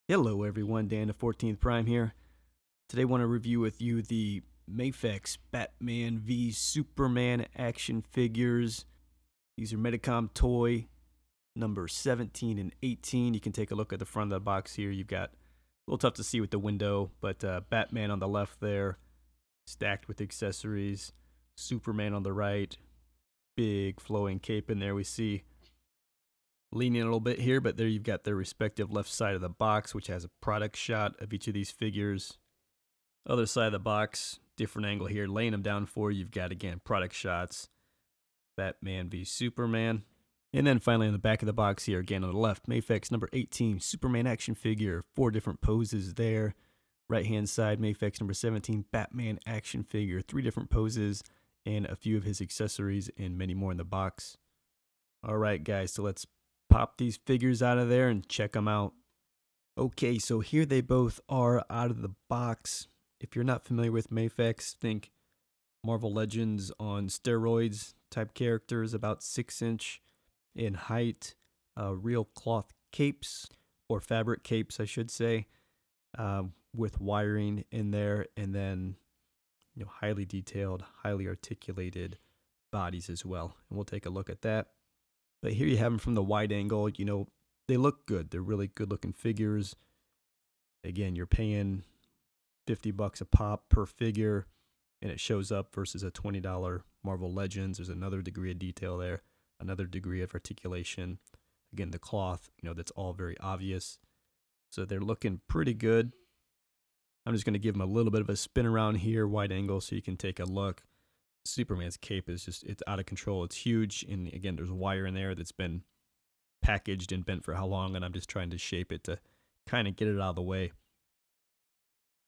Hello everyone, Dan the 14th Prime here. Today I want to review with you the MAFEX Batman v Superman action figures. These are Medicom toy number 17 and 18. You can take a look at the front of the box here. You've got, a little tough to see with the window, but Batman on the left there, stacked with accessories. Superman on the right, big flowing cape in there we see. Leaning a little bit here, but there you've got their respective left side of the box, which has a product shot of each of these figures. Other side of the box, different angle here, laying them down for you. You've got, again, product shots, Batman v Superman. And then finally on the back of the box here, again on the left, MAFEX number 18, Superman action figure, 4 different poses there. Right hand side, MAFEX number 17, Batman action figure, 3 different poses, and a few of his accessories and many more in the box. Alright guys, so let's pop these figures out of there and check them out. Okay, so here they both are out of the box. If you're not familiar with MAFEX, think Marvel Legends on steroids type characters, about 6-inch in height, real cloth capes, or fabric capes I should say, with wiring in there, and then highly detailed, highly articulated bodies as well. And we'll take a look at that. But here you have them from the wide angle. They look good. They're really good looking figures. Again, you're paying $50 a pop per figure, and it shows up versus a $20 Marvel Legends. There's another degree of detail there, another degree of articulation. Again, the cloth, that's all very obvious. So they're looking pretty good. I'm just going to give them a little bit of a spin around here, wide angle, so you can take a look. Superman's cape is it's out of control. It's huge, and again, there's wire in there that's been packaged and bent for how long, and I'm just trying to shape it to kind of get it out of the way.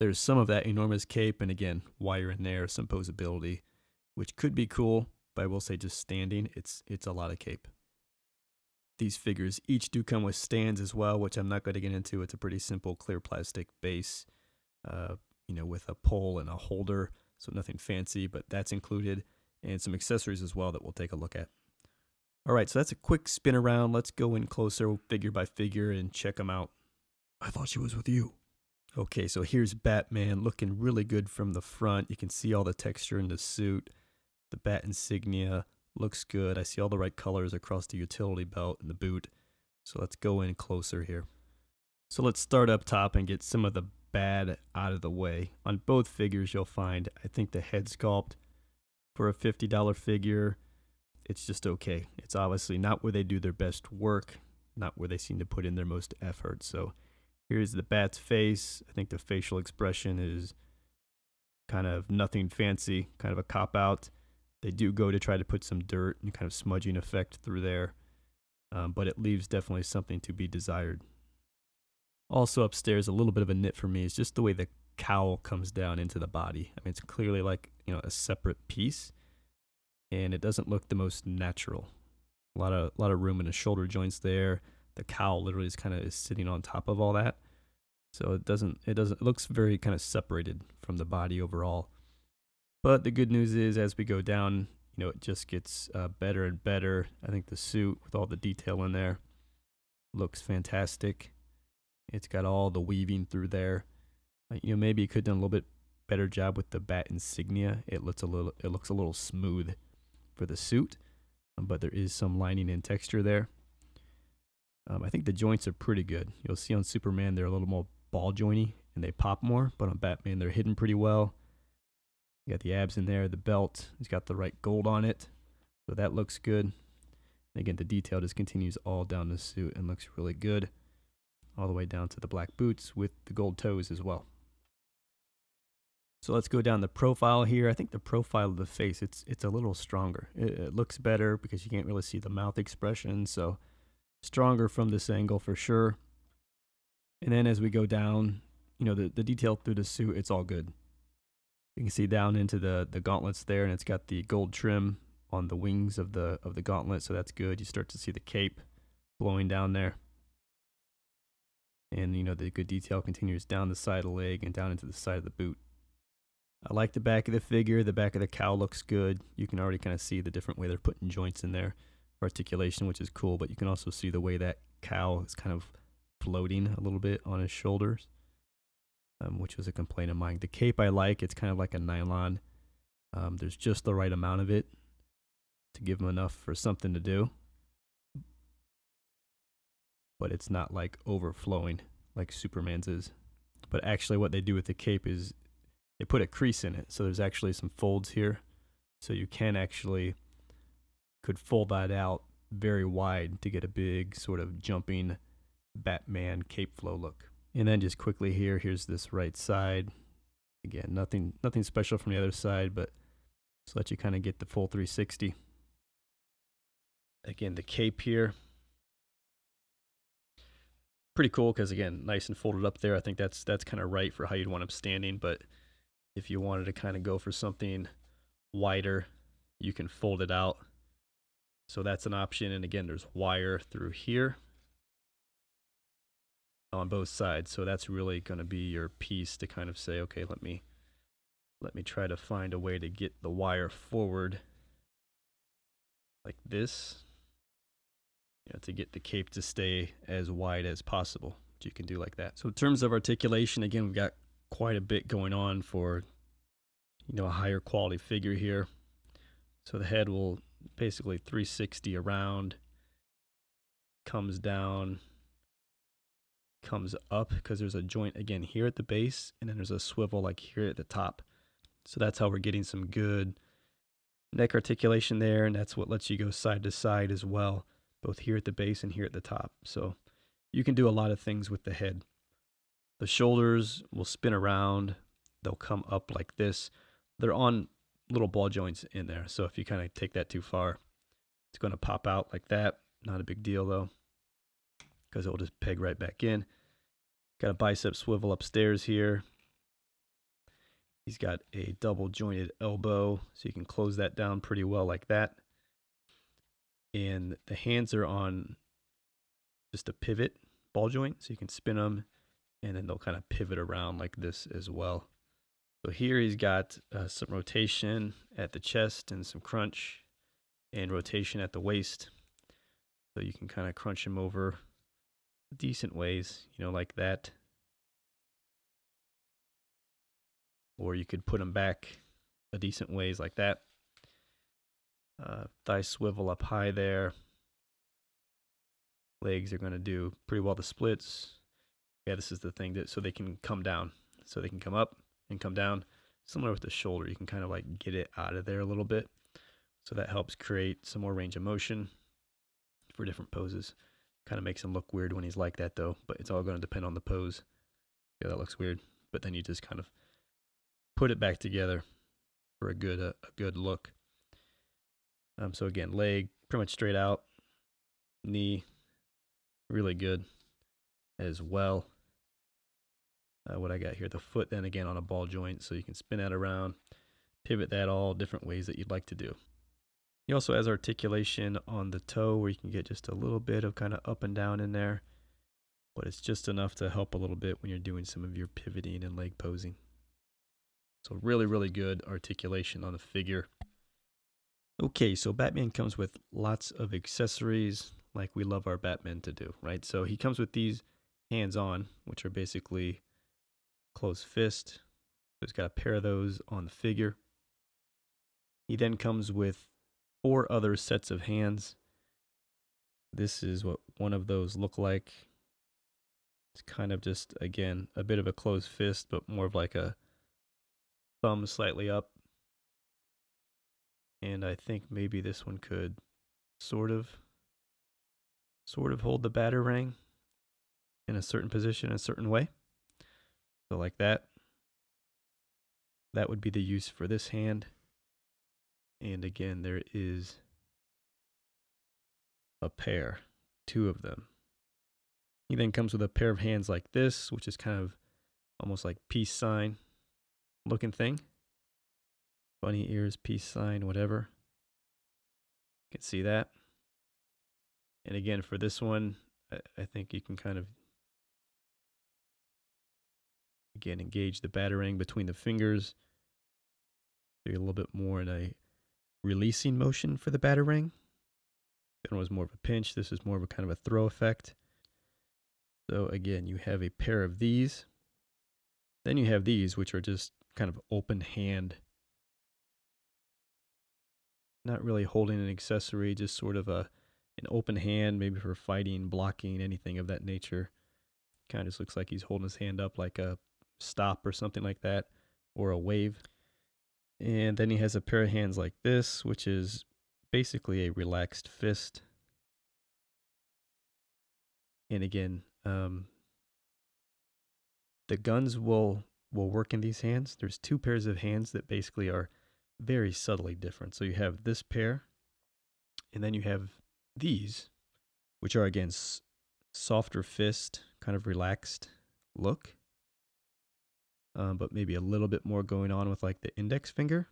There's some of that enormous cape, and again, wire in there, some posability, which could be cool, but I will say just standing, it's a lot of cape. These figures each do come with stands as well, which I'm not going to get into. It's a pretty simple clear plastic base, with a pole and a holder. So nothing fancy, but that's included, and some accessories as well that we'll take a look at. All right, so that's a quick spin around. Let's go in closer, figure by figure, and check them out. I thought she was with you. Okay, so here's Batman looking really good from the front. You can see all the texture in the suit. The bat insignia looks good. I see all the right colors across the utility belt and the boot. So let's go in closer here. So let's start up top and get some of the bad out of the way. On both figures you'll find, I think the head sculpt for a $50 figure, it's just okay. It's obviously not where they do their best work, not where they seem to put in their most effort. So here's the bat's face. I think the facial expression is kind of nothing fancy, kind of a cop-out. They do go to try to put some dirt and kind of smudging effect through there, but it leaves definitely something to be desired. Also upstairs, a little bit of a nit for me is just the way the cowl comes down into the body. I mean, it's clearly like, a separate piece, and it doesn't look the most natural. A lot of room in the shoulder joints there. The cowl literally is kind of sitting on top of all that. So it looks very kind of separated from the body overall. But the good news is as we go down, it just gets better and better. I think the suit with all the detail in there looks fantastic. It's got all the weaving through there. Maybe it could have done a little bit better job with the bat insignia. It looks a little smooth for the suit, but there is some lining and texture there. I think the joints are pretty good. You'll see on Superman they're a little more ball jointy and they pop more, but on Batman they're hidden pretty well. You got the abs in there, the belt, it's got the right gold on it, so that looks good. And again, the detail just continues all down the suit and looks really good, all the way down to the black boots with the gold toes as well. So let's go down the profile here. I think the profile of the face, it's a little stronger. It looks better because you can't really see the mouth expression, so stronger from this angle for sure. And then as we go down, the detail through the suit, it's all good. You can see down into the gauntlets there, and it's got the gold trim on the wings of the gauntlet, so that's good. You start to see the cape blowing down there. And the good detail continues down the side of the leg and down into the side of the boot. I like the back of the figure. The back of the cowl looks good. You can already kind of see the different way they're putting joints in there for articulation, which is cool, but you can also see the way that cowl is kind of floating a little bit on his shoulders, which was a complaint of mine. The cape I like, it's kind of like a nylon. There's just the right amount of it to give him enough for something to do, but it's not like overflowing like Superman's is. But actually what they do with the cape is they put a crease in it, so there's actually some folds here, so you could fold that out very wide to get a big sort of jumping Batman cape flow look. And then just quickly here's this right side. Again, nothing special from the other side, but just let you kind of get the full 360. Again, the cape here, pretty cool because again, nice and folded up there. I think that's kind of right for how you'd want him standing, but if you wanted to kind of go for something wider, you can fold it out. So that's an option. And again, there's wire through here on both sides. So that's really going to be your piece to kind of say, okay, let me try to find a way to get the wire forward like this, to get the cape to stay as wide as possible. You can do like that. So in terms of articulation, again, we've got quite a bit going on for, a higher quality figure here. So the head will basically 360 around, comes down, comes up, because there's a joint again here at the base, and then there's a swivel like here at the top. So that's how we're getting some good neck articulation there, and that's what lets you go side to side as well, both here at the base and here at the top. So you can do a lot of things with the head. The shoulders will spin around, they'll come up like this. They're on little ball joints in there, so if you kind of take that too far, it's going to pop out like that. Not a big deal though, because it'll just peg right back in. Got a bicep swivel upstairs here. He's got a double jointed elbow, so you can close that down pretty well like that. And the hands are on just a pivot ball joint, so you can spin them, and then they'll kind of pivot around like this as well. So here he's got some rotation at the chest and some crunch and rotation at the waist. So you can kind of crunch him over decent ways, like that. Or you could put him back a decent ways like that. Thigh swivel up high there. Legs are going to do pretty well the splits. Yeah, this is the thing so they can come down. So they can come up and come down. Similar with the shoulder, you can kind of like get it out of there a little bit. So that helps create some more range of motion for different poses. Kind of makes him look weird when he's like that though, but it's all going to depend on the pose. Yeah, that looks weird. But then you just kind of put it back together for a good look. So again, leg pretty much straight out. Knee really good as well. What I got here, the foot then again on a ball joint, so you can spin that around, pivot that all different ways that you'd like to do. He also has articulation on the toe where you can get just a little bit of kind of up and down in there, but it's just enough to help a little bit when you're doing some of your pivoting and leg posing. So really, really good articulation on the figure. Okay, so Batman comes with lots of accessories like we love our Batman to do, right? So he comes with these hands-on, which are basically closed fist. So he's got a pair of those on the figure. He then comes with 4 other sets of hands. This is what one of those look like. It's kind of just, again, a bit of a closed fist, but more of like a thumb slightly up. And I think maybe this one could sort of hold the batarang in a certain position, a certain way. So like that. That would be the use for this hand. And again, there is a pair, 2 of them. He then comes with a pair of hands like this, which is kind of almost like peace sign looking thing. Bunny ears, peace sign, whatever. You can see that. And again, for this one, I think you can kind of, again, engage the batarang between the fingers. Do a little bit more in a releasing motion for the batarang. That one was more of a pinch. This is more of a kind of a throw effect. So again, you have a pair of these. Then you have these, which are just kind of open hand. Not really holding an accessory, just sort of an open hand, maybe for fighting, blocking, anything of that nature. Kind of just looks like he's holding his hand up like a stop or something like that, or a wave. And then he has a pair of hands like this, which is basically a relaxed fist. And again, the guns will work in these hands. There's two pairs of hands that basically are very subtly different. So you have this pair, and then you have these, which are again softer fist, kind of relaxed look, but maybe a little bit more going on with like the index finger.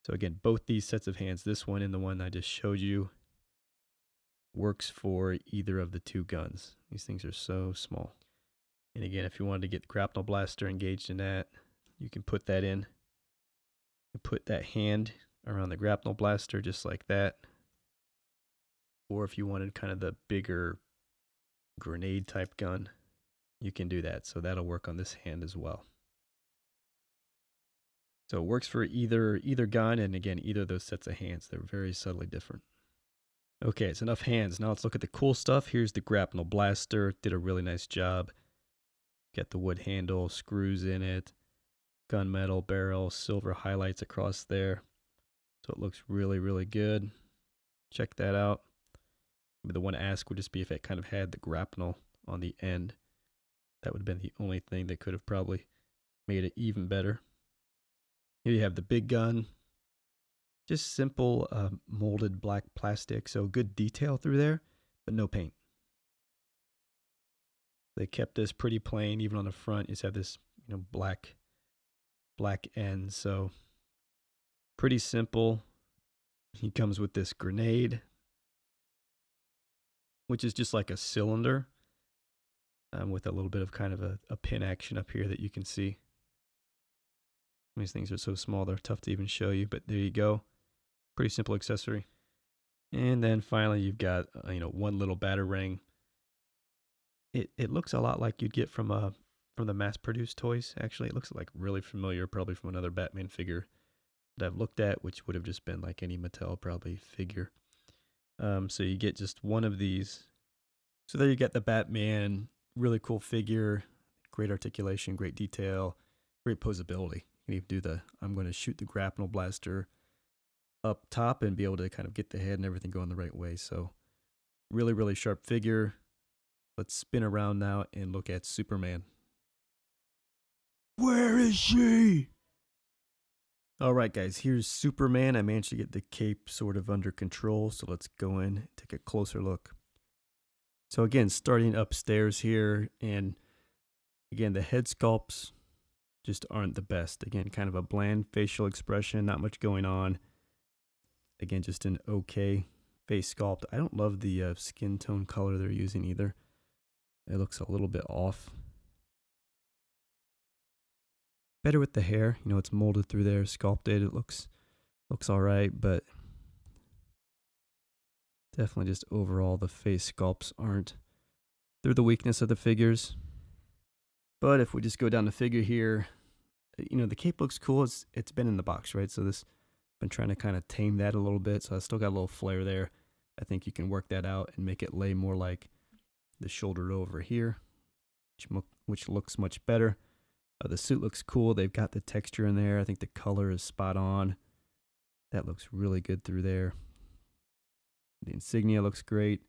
So again, both these sets of hands, this one and the one I just showed you, works for either of the two guns. These things are so small. And again, if you wanted to get the Grapnel Blaster engaged in that, you can put that in. You put that hand around the Grapnel Blaster just like that. Or if you wanted kind of the bigger grenade type gun, you can do that. So that'll work on this hand as well. So it works for either gun, and again, either of those sets of hands. They're very subtly different. Okay, it's enough hands. Now let's look at the cool stuff. Here's the Grapnel Blaster. Did a really nice job. Got the wood handle, screws in it, gunmetal barrel, silver highlights across there. So it looks really, really good. Check that out. Maybe the one ask would just be if it kind of had the grapnel on the end. That would have been the only thing that could have probably made it even better. Here you have the big gun. Just simple molded black plastic, so good detail through there, but no paint. They kept this pretty plain, even on the front. You just have this, black end. So pretty simple. He comes with this grenade, which is just like a cylinder with a little bit of kind of a pin action up here that you can see. These things are so small, they're tough to even show you, but there you go. Pretty simple accessory. And then finally, you've got one little batarang. It looks a lot like you'd get from the mass-produced toys. Actually, it looks like really familiar, probably from another Batman figure that I've looked at, which would have just been like any Mattel probably figure. So you get just one of these. So there you get the Batman, really cool figure, great articulation, great detail, great posability. You can even do I'm going to shoot the Grapnel Blaster up top and be able to kind of get the head and everything going the right way. So really, really sharp figure. Let's spin around now and look at Superman. Where is she? All right, guys, here's Superman. I managed to get the cape sort of under control, so let's go in and take a closer look. So again, starting upstairs here, and again, the head sculpts just aren't the best. Again, kind of a bland facial expression, not much going on. Again, just an okay face sculpt. I don't love the skin tone color they're using either. It looks a little bit off. Better with the hair. It's molded through there, sculpted. It looks all right, but definitely just overall the face sculpts aren't. They're the weakness of the figures. But if we just go down the figure here, the cape looks cool. It's been in the box, right? So this, been trying to kind of tame that a little bit. So I still got a little flare there. I think you can work that out and make it lay more like the shoulder over here, which looks much better. The suit looks cool. They've got the texture in there. I think the color is spot on. That looks really good through there. The insignia looks great.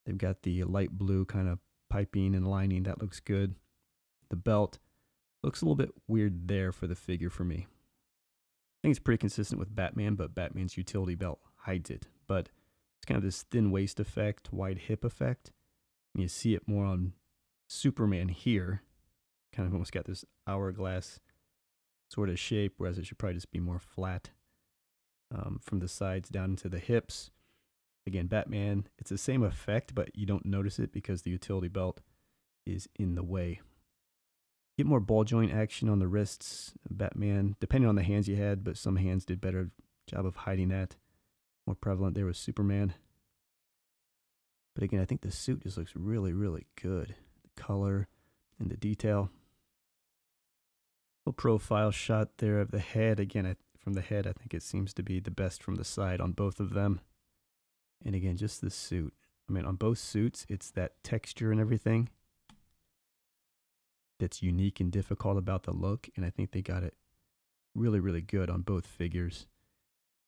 They've got the light blue kind of piping and lining. That looks good. The belt looks a little bit weird there for the figure for me. I think it's pretty consistent with Batman, but Batman's utility belt hides it. But it's kind of this thin waist effect, wide hip effect. And you see it more on Superman here. Kind of almost got this hourglass sort of shape, whereas it should probably just be more flat from the sides down into the hips. Again, Batman, it's the same effect, but you don't notice it because the utility belt is in the way. Get more ball joint action on the wrists, Batman, depending on the hands you had, but some hands did better job of hiding that. More prevalent there with Superman. But again, I think the suit just looks really, really good. The color and the detail. Little profile shot there of the head. Again, from the head, I think it seems to be the best from the side on both of them. And again, just the suit. I mean, on both suits, it's that texture and everything that's unique and difficult about the look. And I think they got it really, really good on both figures.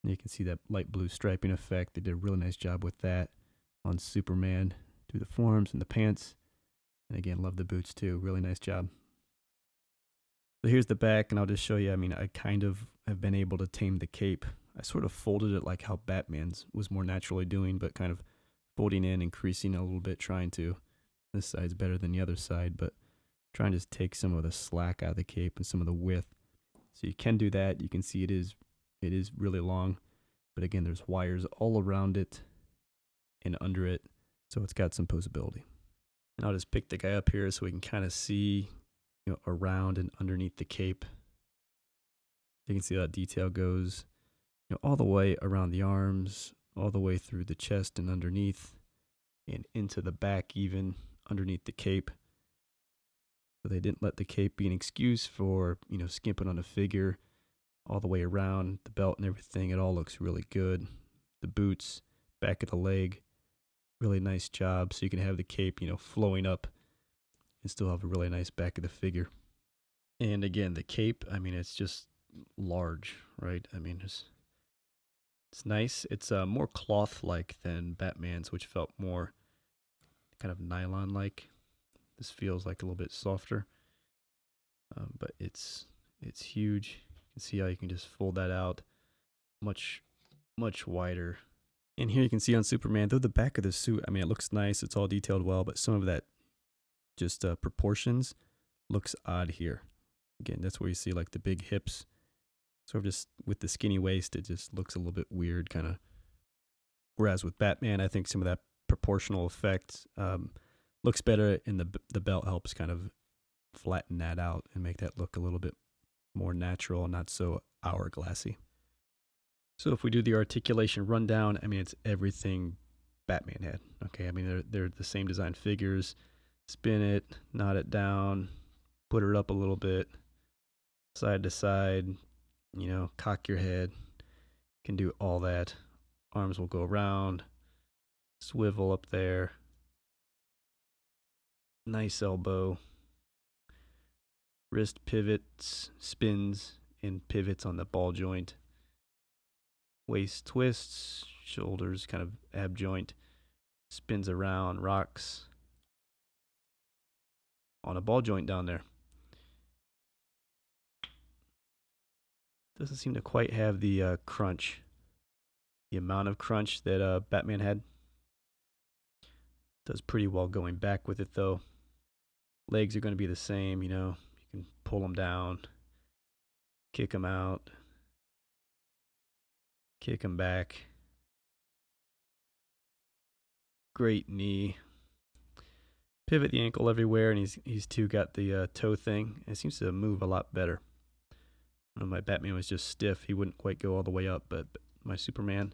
And you can see that light blue striping effect. They did a really nice job with that on Superman through the forms and the pants. And again, love the boots too. Really nice job. So here's the back, and I'll just show you. I mean, I kind of have been able to tame the cape. I sort of folded it like how Batman's was more naturally doing, but kind of folding in, increasing a little bit, trying to. This side's better than the other side, but trying to just take some of the slack out of the cape and some of the width. So you can do that. You can see it is really long, but again, there's wires all around it and under it, so it's got some posability. And I'll just pick the guy up here so we can kind of see, you know, around and underneath the cape. You can see how that detail goes, you know, all the way around the arms, all the way through the chest and underneath, and into the back, even underneath the cape. So they didn't let the cape be an excuse for, you know, skimping on a figure. All the way around, the belt and everything, it all looks really good. The boots, back of the leg, really nice job. So you can have the cape, you know, flowing up and still have a really nice back of the figure. And again, the cape, I mean, it's just large, right? I mean, it's nice. It's more cloth-like than Batman's, which felt more kind of nylon-like. This feels like a little bit softer, but it's huge. You can see how you can just fold that out much wider. And here you can see on Superman, though the back of the suit, I mean, it looks nice. It's all detailed well, but some of that just proportions looks odd here. Again, that's where you see like the big hips. Sort of just with the skinny waist, it just looks a little bit weird, kind of. Whereas with Batman, I think some of that proportional effect looks better, and the belt helps kind of flatten that out and make that look a little bit more natural, not so hourglassy. So if we do the articulation rundown, I mean, it's everything Batman had. Okay, I mean, they're the same design figures. Spin it, knot it down, put it up a little bit, side to side, you know, cock your head. Can do all that. Arms will go around, swivel up there. Nice elbow. Wrist pivots, spins, and pivots on the ball joint. Waist twists, shoulders kind of ab joint, spins around, rocks on a ball joint down there. Doesn't seem to quite have the crunch, the amount of crunch that Batman had. Does pretty well going back with it though. Legs are going to be the same, you know. You can pull them down, kick them out, kick them back. Great knee. Pivot the ankle everywhere, and he's too got the toe thing. It seems to move a lot better. My Batman was just stiff. He wouldn't quite go all the way up, but my Superman,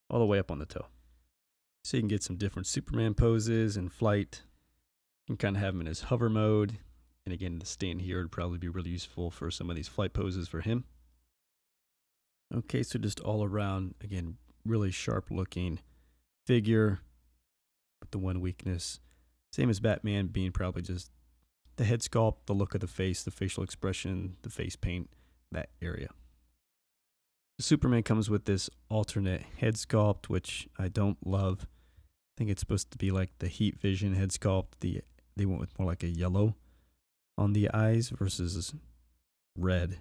all the way up on the toe. So you can get some different Superman poses in flight. You can kind of have him in his hover mode. And again, the stand here would probably be really useful for some of these flight poses for him. Okay, so just all around, again, really sharp looking figure. But the one weakness, same as Batman, being probably just the head sculpt, the look of the face, the facial expression, the face paint, that area. Superman comes with this alternate head sculpt, which I don't love. I think it's supposed to be like the Heat Vision head sculpt. They went with more like a yellow on the eyes versus red.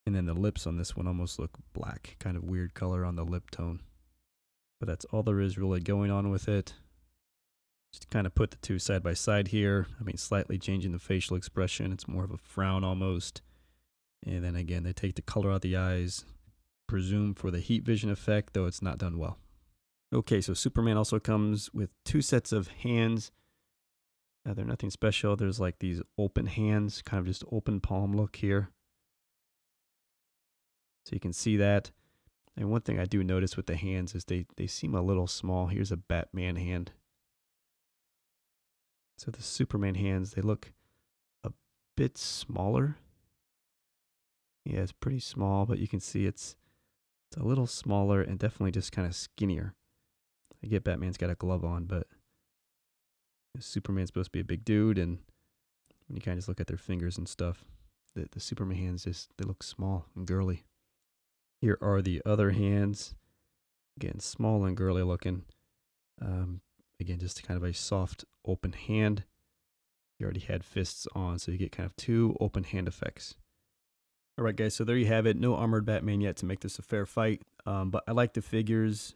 And then the lips on this one almost look black, kind of weird color on the lip tone. But that's all there is really going on with it. Just kind of put the two side by side here. I mean, slightly changing the facial expression. It's more of a frown almost. And then again, they take the color out of the eyes, presume for the heat vision effect, though it's not done well. Okay, so Superman also comes with two sets of hands. They're nothing special. There's like these open hands, kind of just open palm look here. So you can see that. And one thing I do notice with the hands is they seem a little small. Here's a Batman hand. So the Superman hands, they look a bit smaller. Yeah, it's pretty small, but you can see it's a little smaller and definitely just kind of skinnier. I get Batman's got a glove on, but Superman's supposed to be a big dude, and when you kind of just look at their fingers and stuff, the Superman hands they look small and girly. Here are the other hands. Again, small and girly looking. Again, just kind of a soft, open hand. You already had fists on, so you get kind of two open hand effects. All right, guys, so there you have it. No armored Batman yet to make this a fair fight, but I like the figures.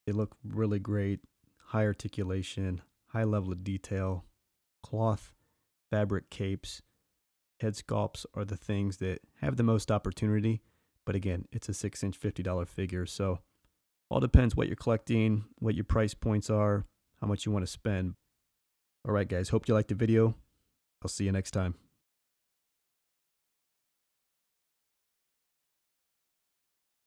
They look really great. High articulation, high level of detail, cloth, fabric capes. Head sculpts are the things that have the most opportunity, but again, it's a 6-inch $50 figure, so all depends what you're collecting, what your price points are, how much you want to spend. All right, guys, hope you liked the video. I'll see you next time.